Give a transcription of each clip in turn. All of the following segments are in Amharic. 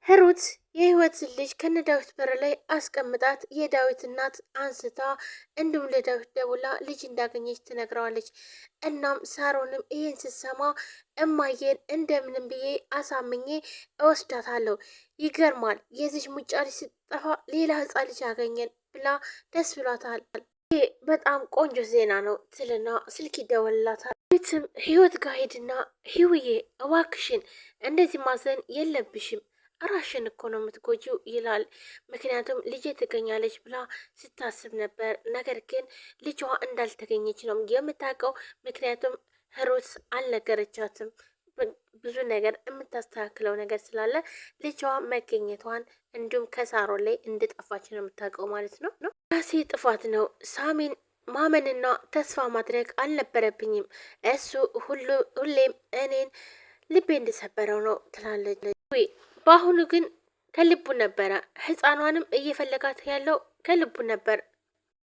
ሂሩት የህይወት ልጅ ከነዳዊት በር ላይ አስቀምጣት የዳዊት እናት አንስታ እንዲሁም ለዳዊት ደውላ ልጅ እንዳገኘች ትነግረዋለች። እናም ሳሮንም ይህን ስትሰማ እማዬን እንደምንም ብዬ አሳምኜ እወስዳታለሁ። ይገርማል የዚች ሙጫ ልጅ ስትጠፋ ሌላ ህፃን ልጅ አገኘን ብላ ደስ ብሏታል። ይህ በጣም ቆንጆ ዜና ነው ትልና ስልክ ይደወልላታል። ቤትም ህይወት ጋር ሄድና ህይውዬ እባክሽን እንደዚህ ማዘን የለብሽም ራሽን እኮ ነው የምትጎጂው ይላል። ምክንያቱም ልጄ ትገኛለች ብላ ስታስብ ነበር። ነገር ግን ልጇ እንዳልተገኘች ነው የምታውቀው። ምክንያቱም ሂሩት አልነገረቻትም። ብዙ ነገር የምታስተካክለው ነገር ስላለ ልጇ መገኘቷን እንዲሁም ከሳሮን ላይ እንደጠፋች ነው የምታውቀው ማለት ነው። ራሴ ጥፋት ነው ሳሚን ማመንና ተስፋ ማድረግ አልነበረብኝም። እሱ ሁሌም እኔን ልቤ እንደሰበረው ነው ትላለች። በአሁኑ ግን ከልቡ ነበረ። ህፃኗንም እየፈለጋት ያለው ከልቡ ነበር።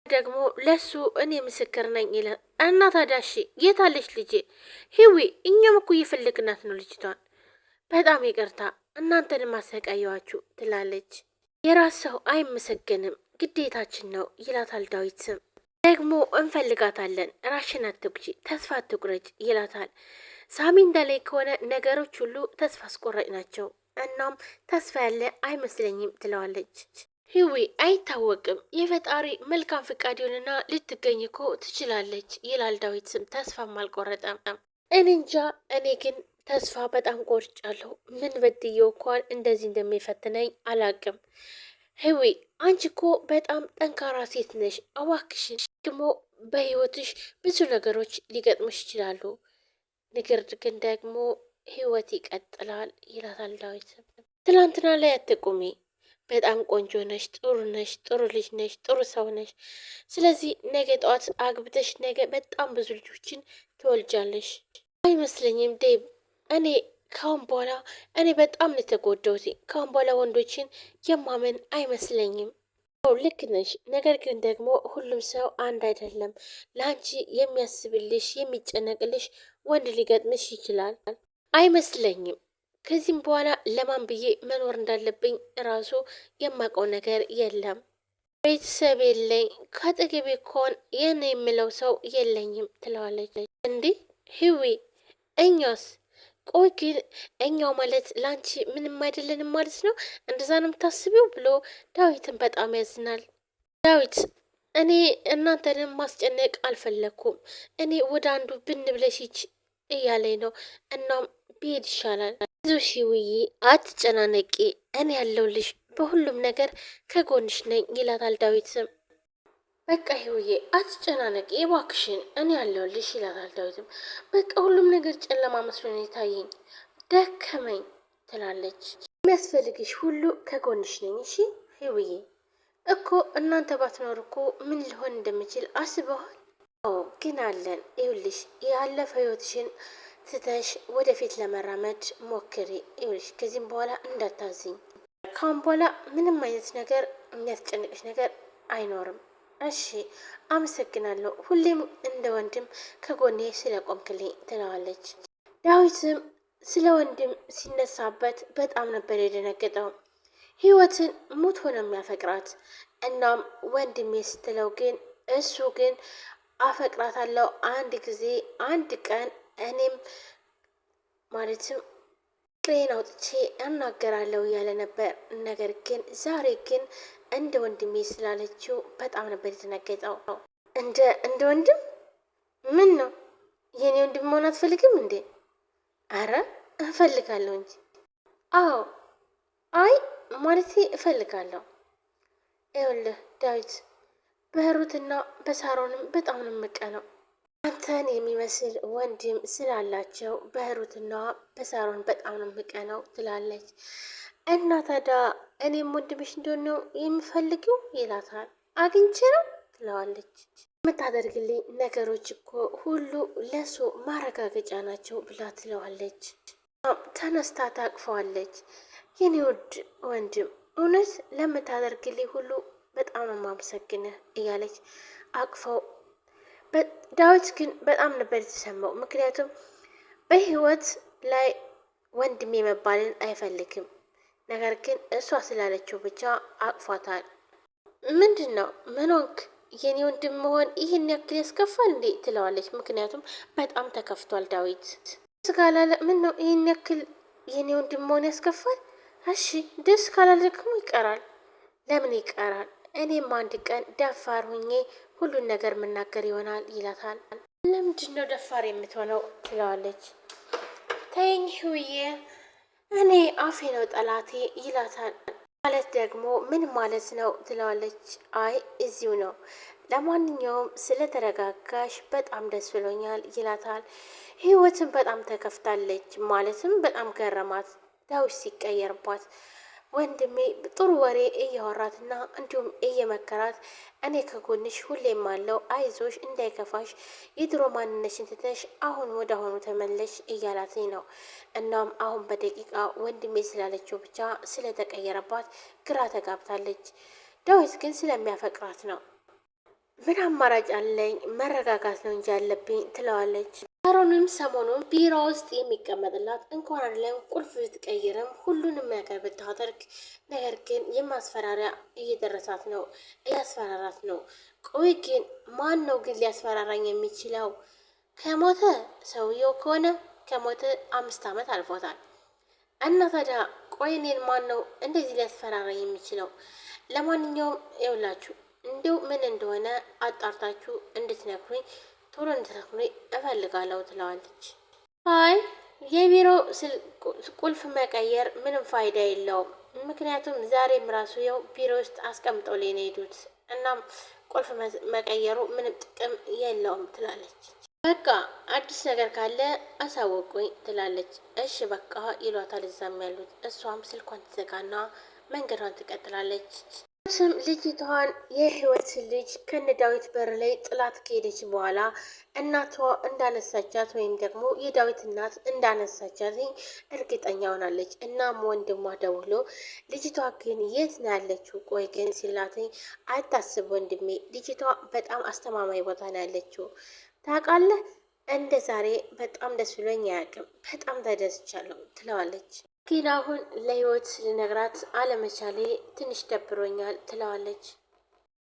ደግሞ ለሱ እኔ ምስክር ነኝ ይላል። እና ታዲያ እሺ የታለች ልጄ? ሂዊ እኛም እኮ እየፈለግናት ነው ልጅቷን። በጣም ይቅርታ እናንተንም አሰቃየዋችሁ ትላለች። የራስ ሰው አይመሰገንም ግዴታችን ነው ይላታል ዳዊትም። ደግሞ እንፈልጋታለን ራሽን አትጉጂ ተስፋ አትቁረጭ ይላታል። ሳሚ እንዳላይ ከሆነ ነገሮች ሁሉ ተስፋ አስቆራጭ ናቸው። እናም ተስፋ ያለ አይመስለኝም ትለዋለች። ሂዊ አይታወቅም የፈጣሪ መልካም ፍቃድ ይሆንና ልትገኝ እኮ ትችላለች ይላል ዳዊት። ስም ተስፋም አልቆረጠም። እኔ እንጃ እኔ ግን ተስፋ በጣም ቆርጫለሁ። ምን በድየው እንኳን እንደዚህ እንደሚፈትነኝ አላቅም። ሂዊ አንቺ እኮ በጣም ጠንካራ ሴት ነሽ። እባክሽን ደግሞ በህይወትሽ ብዙ ነገሮች ሊገጥሙሽ ይችላሉ። ነገር ግን ደግሞ ህይወት ይቀጥላል ይላታል ዳዊት። ትላንትና ላይ አትቁሚ። በጣም ቆንጆ ነሽ፣ ጥሩ ልጅ ነሽ፣ ጥሩ ሰው ነሽ። ስለዚህ ነገ ጠዋት አግብተሽ ነገ በጣም ብዙ ልጆችን ትወልጃለሽ። አይመስለኝም ዴብ። ካሁን በኋላ እኔ በጣም ነው የተጎዳሁት። ካሁን በኋላ ወንዶችን የማመን አይመስለኝም። ልክ ነሽ። ነገር ግን ደግሞ ሁሉም ሰው አንድ አይደለም። ለአንቺ የሚያስብልሽ የሚጨነቅልሽ ወንድ ሊገጥምሽ ይችላል። አይመስለኝም። ከዚህም በኋላ ለማን ብዬ መኖር እንዳለብኝ እራሱ የማውቀው ነገር የለም። ቤተሰብ የለኝ፣ ከአጠገቤ ከሆን ይህን የምለው ሰው የለኝም ትለዋለች። እንዲህ ህዊ እኛስ? ቆይ ግን እኛው ማለት ለአንቺ ምንም አይደለንም ማለት ነው? እንደዛ ነው የምታስቢው? ብሎ ዳዊትን በጣም ያዝናል። ዳዊት እኔ እናንተንም ማስጨነቅ አልፈለግኩም። እኔ ወደ አንዱ ብንብለሽች እያለኝ ነው። እናም ብሄድ ይሻላል። ብዙ ሺውዬ አትጨናነቂ፣ እኔ ያለሁልሽ በሁሉም ነገር ከጎንሽ ነኝ ይላታል ዳዊትም። በቃ ሂውዬ አትጨናነቂ እባክሽን እኔ ያለሁልሽ ይላታል ዳዊትም። በቃ ሁሉም ነገር ጨለማ መስሎ ነው የታየኝ፣ ደከመኝ ትላለች። የሚያስፈልግሽ ሁሉ ከጎንሽ ነኝ እሺ ሂውዬ። እኮ እናንተ ባትኖር እኮ ምን ሊሆን እንደምችል አስበዋል? ግን አለን። ይኸውልሽ ያለፈ ህይወትሽን ትተሽ ወደፊት ለመራመድ ሞክሪ። ይኸውልሽ ከዚህም በኋላ እንዳታዝኝ። ካሁን በኋላ ምንም አይነት ነገር የሚያስጨንቅሽ ነገር አይኖርም። እሺ አመሰግናለሁ፣ ሁሌም እንደ ወንድም ከጎኔ ስለቆምክልኝ ትለዋለች። ዳዊትም ስለ ወንድም ሲነሳበት በጣም ነበር የደነገጠው። ህይወትን ሙት ሆነ የሚያፈቅራት። እናም ወንድሜ ስትለው ግን እሱ ግን አፈቅራታለሁ አንድ ጊዜ አንድ ቀን እኔም ማለትም ፍቅሬን አውጥቼ እናገራለሁ እያለ ነበር። ነገር ግን ዛሬ ግን እንደ ወንድሜ ስላለችው በጣም ነበር የተነገጠው። እንደ ወንድም? ምን ነው የኔ ወንድም መሆን አትፈልግም እንዴ? አረ እፈልጋለሁ እንጂ። አዎ አይ ማለቴ እፈልጋለሁ። ይኸውልህ ዳዊት በሂሩትና በሳሮንም በጣም ነው የምቀነው። አንተን የሚመስል ወንድም ስላላቸው በሂሩትና በሳሮን በጣም ነው የምቀነው ትላለች። እና ታዲያ እኔም ወንድምሽ እንደሆነ ነው የምፈልጊው ይላታል። አግኝቼ ነው ትለዋለች። የምታደርግልኝ ነገሮች እኮ ሁሉ ለሱ ማረጋገጫ ናቸው ብላ ትለዋለች። ተነስታ ታቅፈዋለች። የኔ ውድ ወንድም እውነት ለምታደርግልኝ ሁሉ በጣም ነው የማመሰግንህ እያለች አቅፈው። ዳዊት ግን በጣም ነበር የተሰማው። ምክንያቱም በህይወት ላይ ወንድሜ መባልን አይፈልግም። ነገር ግን እሷ ስላለችው ብቻ አቅፏታል። ምንድን ነው ምን ሆንክ? የኔ ወንድም መሆን ይህን ያክል ያስከፋል እንዴ? ትለዋለች። ምክንያቱም በጣም ተከፍቷል ዳዊት። ስጋላለ ምን ነው ይህን ያክል የኔ ወንድም መሆን ያስከፋል? እሺ ደስ ካላለ ደግሞ ይቀራል። ለምን ይቀራል? እኔም አንድ ቀን ደፋር ሁኜ ሁሉን ነገር የምናገር ይሆናል ይላታል። ለምንድን ነው ደፋር የምትሆነው? ትለዋለች። ተይኝ ህውዬ፣ እኔ አፌ ነው ጠላቴ ይላታል። ማለት ደግሞ ምን ማለት ነው? ትለዋለች። አይ እዚሁ ነው። ለማንኛውም ስለተረጋጋሽ በጣም ደስ ብሎኛል ይላታል። ህይወትን በጣም ተከፍታለች። ማለትም በጣም ገረማት ዳዊት ሲቀየርባት። ወንድሜ ጥሩ ወሬ እያወራትና እንዲሁም እየመከራት እኔ ከጎንሽ ሁሌም አለው፣ አይዞሽ፣ እንዳይከፋሽ፣ የድሮ ማንነሽን ትተሽ አሁን ወደ አሁኑ ተመለሽ እያላትኝ ነው። እናም አሁን በደቂቃ ወንድሜ ስላለችው ብቻ ስለተቀየረባት ግራ ተጋብታለች። ዳዊት ግን ስለሚያፈቅራት ነው። ምን አማራጭ አለኝ? መረጋጋት ነው እንጂ ያለብኝ ትለዋለች። ሳሮንም ሰሞኑን ቢሮ ውስጥ የሚቀመጥላት እንኳን አይደለም ቁልፍ ብትቀይርም ሁሉንም ነገር ብታደርግ፣ ነገር ግን የማስፈራሪያ እየደረሳት ነው፣ እያስፈራራት ነው። ቆይ ግን ማን ነው ግን ሊያስፈራራኝ የሚችለው? ከሞተ ሰውየው ከሆነ ከሞተ 5 ዓመት አልፎታል። እና ታዲያ ቆይ እኔን ማን ነው እንደዚህ ሊያስፈራራኝ የሚችለው? ለማንኛውም ይውላችሁ እንዲሁ ምን እንደሆነ አጣርታችሁ እንድትነግሩኝ ቶሎ እንድትነግሩኝ እፈልጋለሁ ትለዋለች። አይ የቢሮ ቁልፍ መቀየር ምንም ፋይዳ የለውም፣ ምክንያቱም ዛሬም ራሱ ያው ቢሮ ውስጥ አስቀምጠው ላይ ነው የሄዱት። እናም ቁልፍ መቀየሩ ምንም ጥቅም የለውም ትላለች። በቃ አዲስ ነገር ካለ አሳወቁኝ ትላለች። እሺ በቃ ይሏታል እዛም ያሉት። እሷም ስልኳን ትዘጋና መንገዷን ትቀጥላለች። ስም ልጅቷን የህይወት ልጅ ከነዳዊት በር ላይ ጥላት ከሄደች በኋላ እናቷ እንዳነሳቻት ወይም ደግሞ የዳዊት እናት እንዳነሳቻት እርግጠኛ ሆናለች። እናም ወንድሟ ደውሎ ልጅቷ ግን የት ነው ያለችው? ቆይ ግን ሲላትኝ አታስብ ወንድሜ፣ ልጅቷ በጣም አስተማማኝ ቦታ ነው ያለችው። ታውቃለህ እንደ ዛሬ በጣም ደስ ብሎኝ አያውቅም፣ በጣም ተደስቻለሁ ትለዋለች። ግን አሁን ለህይወት ልነግራት አለመቻሌ ትንሽ ደብሮኛል ትለዋለች።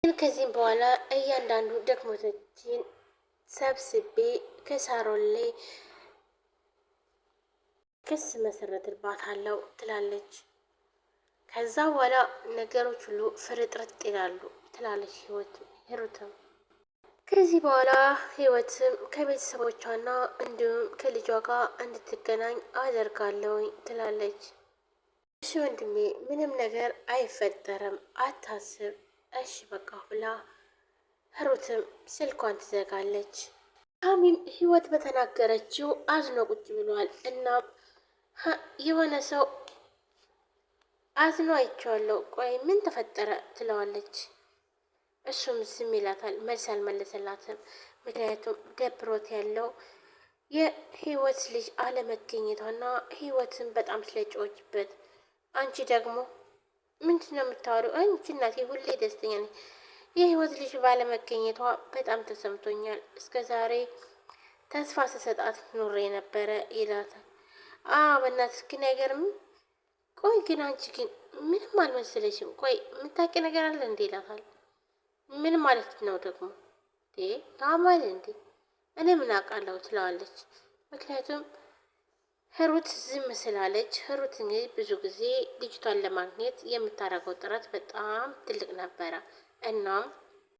ግን ከዚህም በኋላ እያንዳንዱ ደክሞቶችን ሰብስቤ ከሳሮን ላይ ክስ መሰረትባታለሁ ትላለች። ከዛ በኋላ ነገሮች ሁሉ ፍርጥርጥ ይላሉ ትላለች ሂሩትም። ከዚህ በኋላ ህይወትም ከቤተሰቦቿና እንዲሁም ከልጇ ጋር እንድትገናኝ አደርጋለሁኝ ትላለች። እሺ ወንድሜ ምንም ነገር አይፈጠርም አታስብ፣ እሺ በቃ ብላ ሂሩትም ስልኳን ትዘጋለች። ታሚም ህይወት በተናገረችው አዝኖ ቁጭ ብሏል። እናም የሆነ ሰው አዝኖ አይቼዋለሁ፣ ቆይ ምን ተፈጠረ ትለዋለች። እሱም ዝም ይላታል። መልስ አልመለሰላትም። ምክንያቱም ደብሮት ያለው የህይወት ልጅ አለመገኘቷና ህይወትን በጣም ስለጮችበት። አንቺ ደግሞ ምንድን ነው የምታወሪው? አንቺ እናቴ ሁሌ ደስተኛ ነኝ። የህይወት ልጅ ባለመገኘቷ በጣም ተሰምቶኛል። እስከ ዛሬ ተስፋ ስሰጣት ኑሬ ነበረ ይላታል። በእናትሽ ግን አይገርምም? ቆይ ግን አንቺ ግን ምንም አልመሰለሽም። ቆይ የምታውቂ ነገር አለ እንዴ? ይላታል። ምን ማለት ነው ደግሞ ታማል እንዴ? እኔ ምን አውቃለሁ ትለዋለች። ምክንያቱም ሂሩት ዝም ስላለች። ሂሩት እንግዲህ ብዙ ጊዜ ልጅቷን ለማግኘት የምታደርገው ጥረት በጣም ትልቅ ነበረ። እናም